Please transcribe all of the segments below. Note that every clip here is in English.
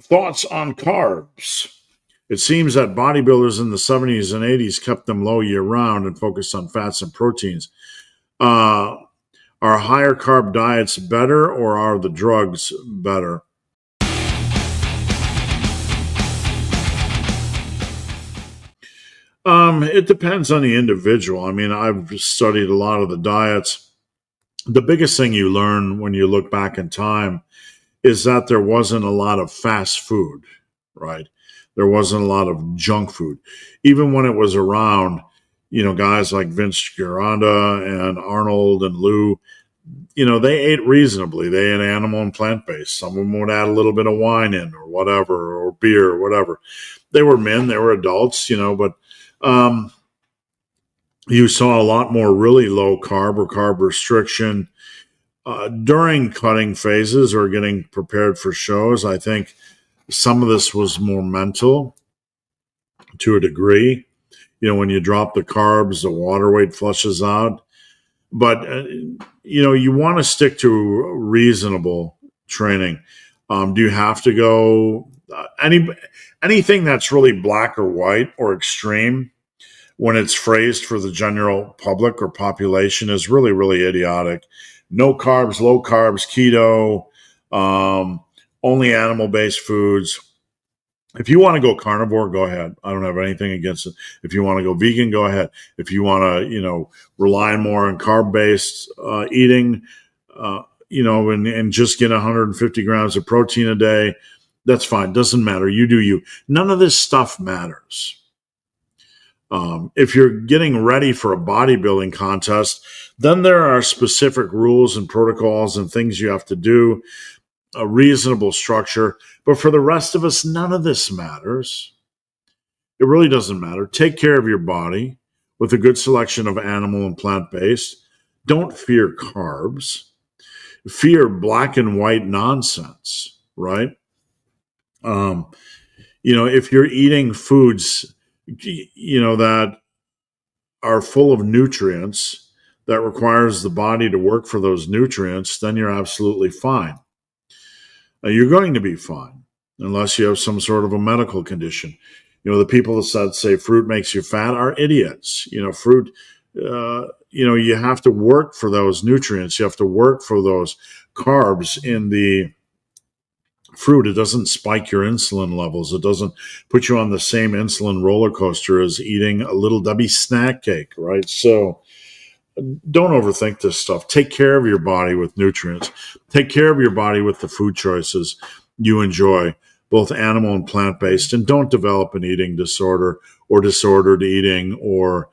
Thoughts on carbs? It seems that bodybuilders in the 70s and 80s kept them low year round and focused on fats and proteins. Uh, are higher carb diets better or are the drugs better? It depends on the individual. I mean, I've studied a lot of the diets. The biggest thing you learn when you look back in time is that there wasn't a lot of fast food, right? There wasn't a lot of junk food. Even when it was around, guys like Vince Gironda and Arnold and Lou, they ate reasonably. They ate animal and plant based. Some of them would add a little bit of wine in or whatever, or beer or whatever. They were men, they were adults, but um, you saw a lot more really low carb or carb restriction during cutting phases or getting prepared for shows. I think some of this was more mental to a degree. When you drop the carbs, the water weight flushes out. But, you want to stick to reasonable training. Do you have to go anything that's really black or white or extreme when it's phrased for the general public or population is really, really idiotic. No carbs, low carbs, keto, only animal-based foods. If you want to go carnivore, go ahead. I don't have anything against it. If you want to go vegan, go ahead. If you want to, rely more on carb-based eating, and just get 150 grams of protein a day, that's fine. Doesn't matter. You do you. None of this stuff matters. If you're getting ready for a bodybuilding contest, then there are specific rules and protocols and things you have to do, a reasonable structure. But for the rest of us, none of this matters. It really doesn't matter. Take care of your body with a good selection of animal and plant-based. Don't fear carbs. Fear black and white nonsense, right? If you're eating foods that are full of nutrients that requires the body to work for those nutrients, then you're absolutely fine. You're going to be fine unless you have some sort of a medical condition. The people that say fruit makes you fat are idiots. Fruit, you have to work for those nutrients. You have to work for those carbs in the fruit. It doesn't spike your insulin levels. It doesn't put you on the same insulin roller coaster as eating a Little Debbie snack cake, right? So don't overthink this stuff. Take care of your body with nutrients. Take care of your body with the food choices you enjoy, both animal and plant-based, and don't develop an eating disorder or disordered eating, or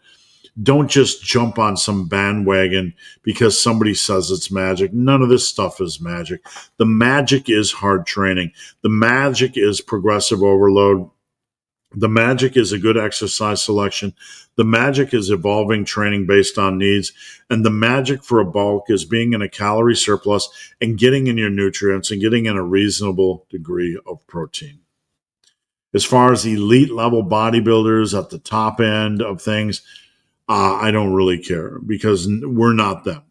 don't just jump on some bandwagon because somebody says it's magic. None of this stuff is magic. The magic is hard training. The magic is progressive overload. The magic is a good exercise selection. The magic is evolving training based on needs. And the magic for a bulk is being in a calorie surplus and getting in your nutrients and getting in a reasonable degree of protein. As far as elite level bodybuilders at the top end of things, I don't really care because we're not them.